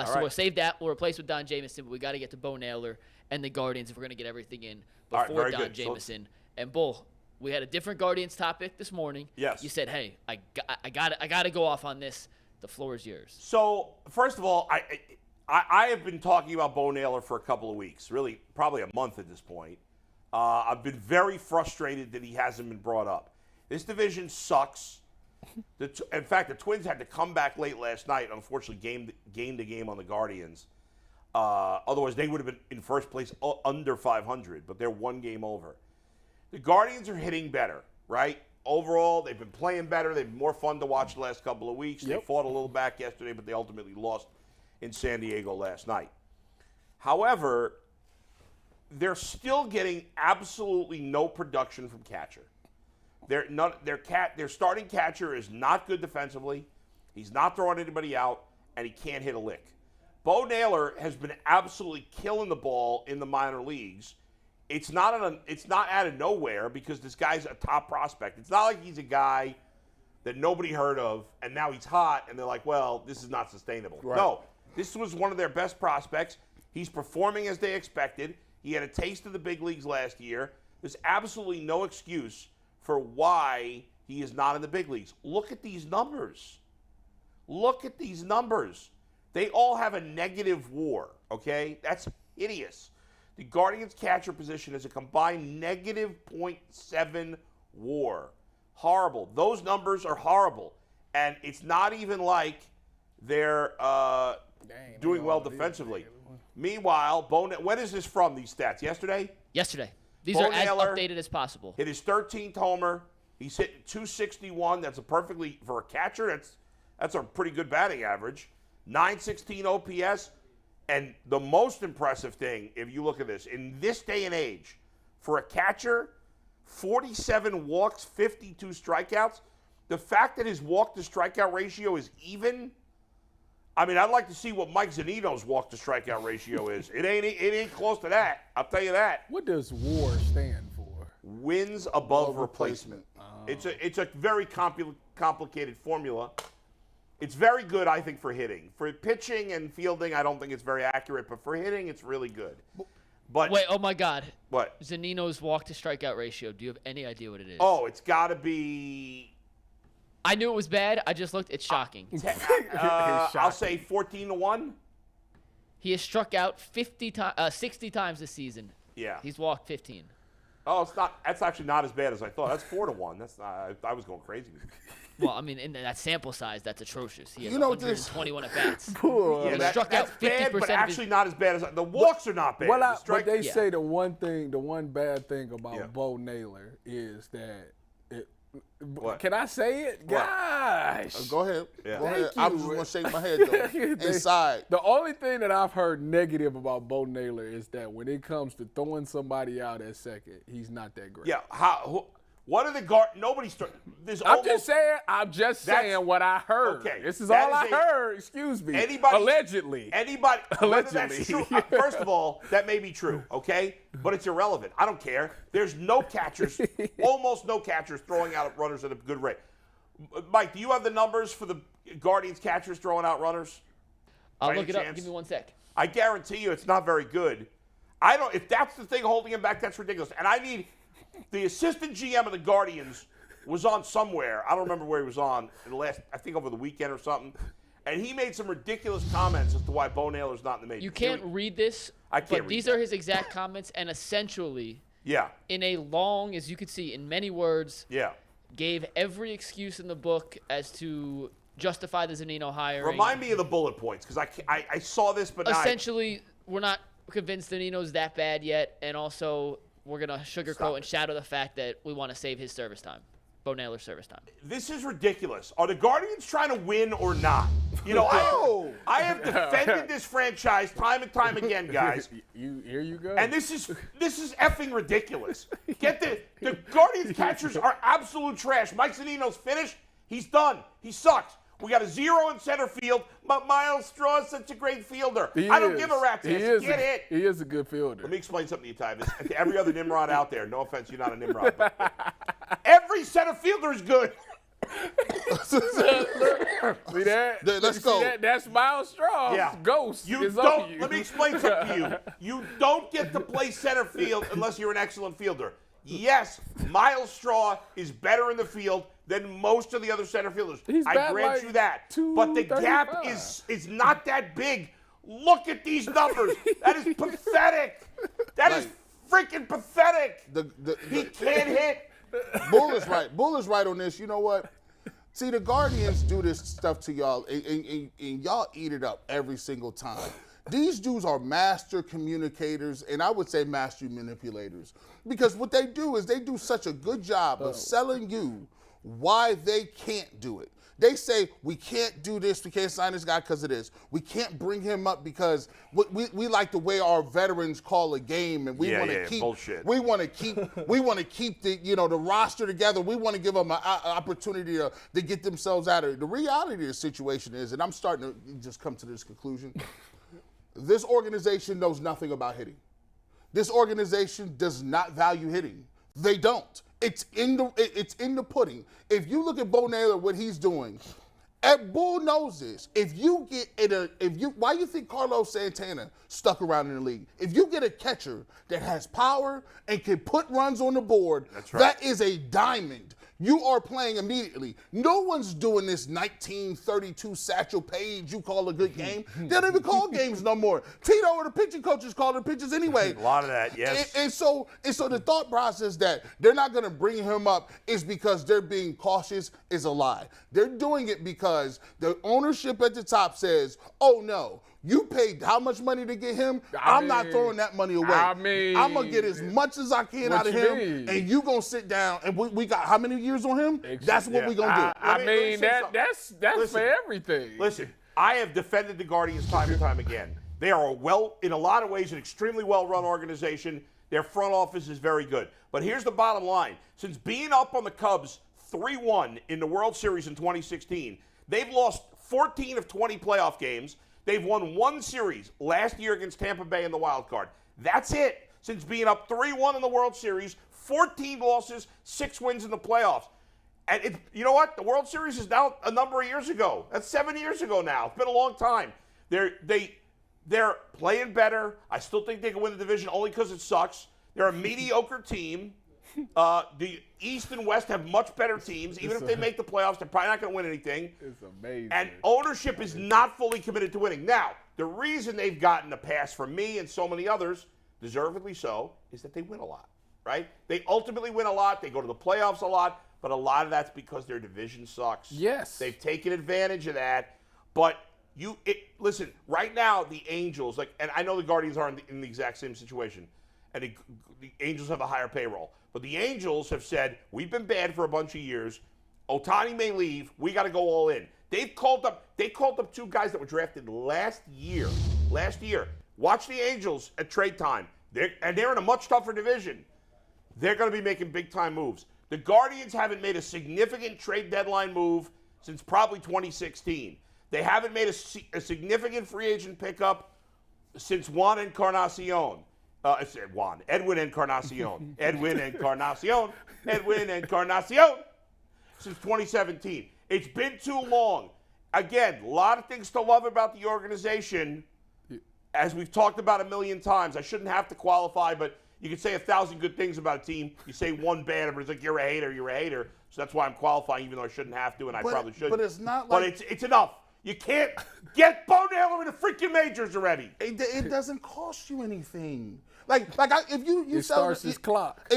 So we'll save that. We'll replace with Don Jamieson, but we got to get to Bo Naylor and the Guardians if we're going to get everything in before Don Jamieson. And Bull, we had a different Guardians topic this morning. Yes. You said, hey, I got to go off on this. The floor is yours. So, first of all, I have been talking about Bo Naylor for a couple of weeks, really probably a month at this point. I've been very frustrated that he hasn't been brought up. This division sucks. In fact, the Twins had to come back late last night, unfortunately, gained the game on the Guardians. Otherwise, they would have been in first place under 500, but they're one game over. The Guardians are hitting better, right? Overall, they've been playing better. They've been more fun to watch the last couple of weeks. They fought a little back yesterday, but they ultimately lost in San Diego last night. However, they're still getting absolutely no production from catcher. Their starting catcher is not good defensively. He's not throwing anybody out, and he can't hit a lick. Bo Naylor has been absolutely killing the ball in the minor leagues. It's not out of nowhere because this guy's a top prospect. It's not like he's a guy that nobody heard of, and now he's hot, and they're like, well, this is not sustainable. Right. No, this was one of their best prospects. He's performing as they expected. He had a taste of the big leagues last year. There's absolutely no excuse for why he is not in the big leagues. Look at these numbers. Look at these numbers. They all have a negative WAR, okay? That's hideous. The Guardians catcher position is a combined negative .7 WAR. Horrible. Those numbers are horrible. And it's not even like they're doing well defensively. Meanwhile, when is this from, these stats? Yesterday? Yesterday. These are as updated as possible. Hit his 13th homer. He's hitting .261. That's for a catcher, that's a pretty good batting average. .916 OPS. And the most impressive thing, if you look at this, in this day and age, for a catcher, 47 walks, 52 strikeouts. The fact that his walk-to-strikeout ratio is even, I mean, I'd like to see what Mike Zunino's walk-to-strikeout ratio is. It ain't close to that. I'll tell you that. What does WAR stand for? Wins above replacement. It's a very complicated formula. It's very good, I think, for hitting. For pitching and fielding, I don't think it's very accurate, but for hitting, it's really good. But wait, oh my God. What? Zunino's walk-to-strikeout ratio. Do you have any idea what it is? Oh, it's got to be. I knew it was bad. I just looked. It's shocking. I'll say 14-1. He has struck out 60 times this season. Yeah. He's walked 15. Oh, it's not. That's actually not as bad as I thought. That's 4-1. That's not. I was going crazy. Well, I mean, in that sample size, that's atrocious. He has 121 at bats. Yeah, he struck out 50% bad, but actually not as bad as the walks are not bad. But they say the one bad thing about Bo Naylor is that can I say it? Gosh. Go ahead. Yeah. Go ahead. I was just going to shake my head, though. Inside. The only thing that I've heard negative about Bo Naylor is that when it comes to throwing somebody out at second, he's not that great. Yeah. What are the guard? Nobody's. I'm just saying what I heard. Okay. This is all I heard. Excuse me. Allegedly. Whether that's true. First of all, that may be true. Okay, but it's irrelevant. I don't care. There's no catchers, almost no catchers throwing out runners at a good rate. Mike, do you have the numbers for the Guardians catchers throwing out runners? I'll look it up. Give me 1 sec. I guarantee you, it's not very good. If that's the thing holding him back, that's ridiculous. And I need. The assistant GM of the Guardians was on somewhere. I don't remember where he was on in the last, I think over the weekend or something. And he made some ridiculous comments as to why Bo Naylor's not in the majors. You can't read this, but these are his exact comments, and essentially, in a long, as you could see, in many words, gave every excuse in the book as to justify the Zunino hiring. Remind me of the bullet points, because I saw this, but essentially, we're not convinced Zunino's that bad yet, and also we're going to sugarcoat and shadow the fact that we want to save his service time, Bo Naylor's service time. This is ridiculous. Are the Guardians trying to win or not? You know, I have defended this franchise time and time again, guys. Here you go. And this is effing ridiculous. The Guardians catchers are absolute trash. Mike Zunino's finished. He's done. He sucks. We got a 0 in center field, but Miles Straw is such a great fielder. I don't give a rat's ass. Get hit. He is a good fielder. Let me explain something to you, Ty. To every other Nimrod out there, no offense, you're not a Nimrod. But every center fielder is good. See that? Let's go. That's Miles Straw's ghost. Let me explain something to you. You don't get to play center field unless you're an excellent fielder. Yes, Miles Straw is better in the field than most of the other center fielders. I grant you that. But the gap is not that big. Look at these numbers. That is pathetic. That is freaking pathetic. He can't hit. Bull is right. Bull is right on this. You know what? See, the Guardians do this stuff to y'all, and y'all eat it up every single time. These dudes are master communicators, and I would say master manipulators. Because what they do is they do such a good job of selling you why they can't do it. They say, we can't do this, we can't sign this guy because of this. We can't bring him up because we like the way our veterans call a game, and we want to keep bullshit. We want to keep the the roster together. We want to give them an opportunity to get themselves out of it. The reality of the situation is, and I'm starting to just come to this conclusion, this organization knows nothing about hitting. This organization does not value hitting. They don't. It's in the pudding. If you look at Bo Naylor, what he's doing, Bull knows this. Why do you think Carlos Santana stuck around in the league? If you get a catcher that has power and can put runs on the board, that is a diamond. You are playing immediately. No one's doing this 1932 Satchel Paige, you call a good game. They don't even call games no more. Tito or the pitching coaches call the pitches anyway. A lot of that, yes. And so the thought process that they're not going to bring him up is because they're being cautious is a lie. They're doing it because the ownership at the top says, oh no, you paid how much money to get him? I'm not throwing that money away. I'm going to get as much as I can out of him, and you going to sit down, and we got how many years on him? That's what we're going to do. That's for everything. Listen, I have defended the Guardians time and time again. They are in a lot of ways, an extremely well-run organization. Their front office is very good. But here's the bottom line. Since being up on the Cubs 3-1 in the World Series in 2016, they've lost 14 of 20 playoff games. They've won one series last year against Tampa Bay in the wild card. That's it. Since being up 3-1 in the World Series, 14 losses, 6 wins in the playoffs. And you know what? The World Series is now a number of years ago. That's 7 years ago now. It's been a long time. They're playing better. I still think they can win the division only because it sucks. They're a mediocre team. The East and West have much better teams. Even if they make the playoffs, they're probably not going to win anything. It's amazing. And ownership is not fully committed to winning. Now, the reason they've gotten a pass from me and so many others, deservedly so, is that they win a lot, right? They ultimately win a lot. They go to the playoffs a lot. But a lot of that's because their division sucks. Yes. They've taken advantage of that. But listen, right now, the Angels, and I know the Guardians are in the exact same situation, and the Angels have a higher payroll. But the Angels have said, we've been bad for a bunch of years. Ohtani may leave. We got to go all in. They called up 2 guys that were drafted last year. Watch the Angels at trade time. They're in a much tougher division. They're going to be making big-time moves. The Guardians haven't made a significant trade deadline move since probably 2016. They haven't made a significant free agent pickup since Edwin Encarnacion. Since 2017. It's been too long. Again, a lot of things to love about the organization, as we've talked about a million times. I shouldn't have to qualify, but you can say 1,000 good things about a team. You say one bad, but it's like you're a hater. So that's why I'm qualifying, even though I shouldn't have to, and I probably shouldn't. But it's not like... But it's enough. You can't get Bo Naylor in the freaking majors already. It doesn't cost you anything. If you it starts his clock.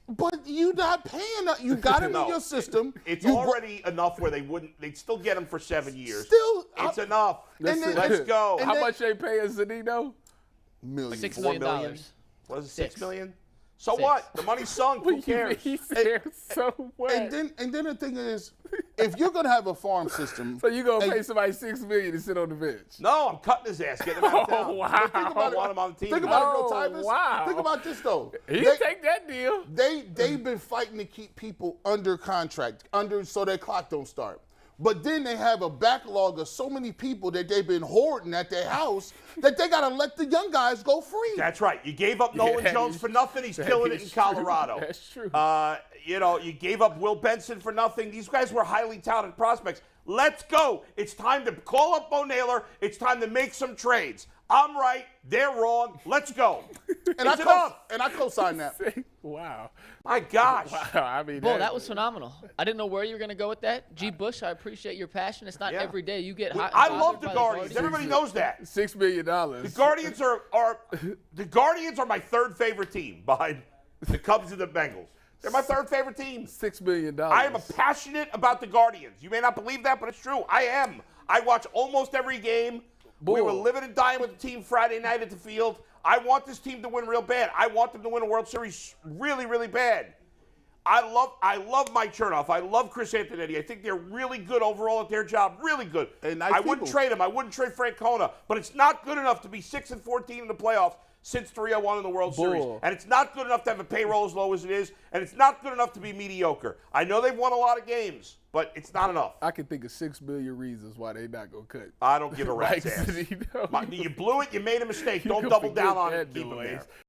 But you're not paying. You got him in your system. It's already enough where they'd still get him for 7 years. It's enough. Let's go. How much they paying Zunino? Millions. $6 million. What is it, $6 million? So what? The money's sunk. Who cares? So what? And then the thing is, if you're gonna have a farm system, so you're gonna pay somebody $6 million to sit on the bench? No, I'm cutting his ass, getting him out of town. Oh, wow. I want him on the team. Think about it, Tyvus. Wow. Think about this though. He'll take that deal. They've been fighting to keep people under contract, so their clock don't start. But then they have a backlog of so many people that they've been hoarding at their house that they got to let the young guys go free. That's right. You gave up Nolan Jones for nothing. He's killing it in Colorado. That's true. You gave up Will Benson for nothing. These guys were highly touted prospects. Let's go. It's time to call up Bo Naylor. It's time to make some trades. I'm right. They're wrong. Let's go. And I co-sign that. Wow. My gosh. Wow. I mean, Bo, that was phenomenal. I didn't know where you were going to go with that. G. Bush, I appreciate your passion. It's not every day you get hot. I love the Guardians. Everybody knows that. $6 million. The Guardians are my third favorite team behind the Cubs and the Bengals. They're my third favorite team. $6 million. I am passionate about the Guardians. You may not believe that, but it's true. I am. I watch almost every game. We were living and dying with the team Friday night at the field. I want this team to win real bad. I want them to win a World Series really, really bad. I love Mike Chernoff. I love Chris Antonetti. I think they're really good overall at their job. Really good. I wouldn't trade them. I wouldn't trade Francona. But it's not good enough to be 6-14 in the playoffs since 3-1 in the World Series. And it's not good enough to have a payroll as low as it is. And it's not good enough to be mediocre. I know they've won a lot of games, but it's not enough. I can think of 6 million reasons why they not going to cut. I don't give a rat's ass. You blew it. You made a mistake. Don't double down on it. Keep them there.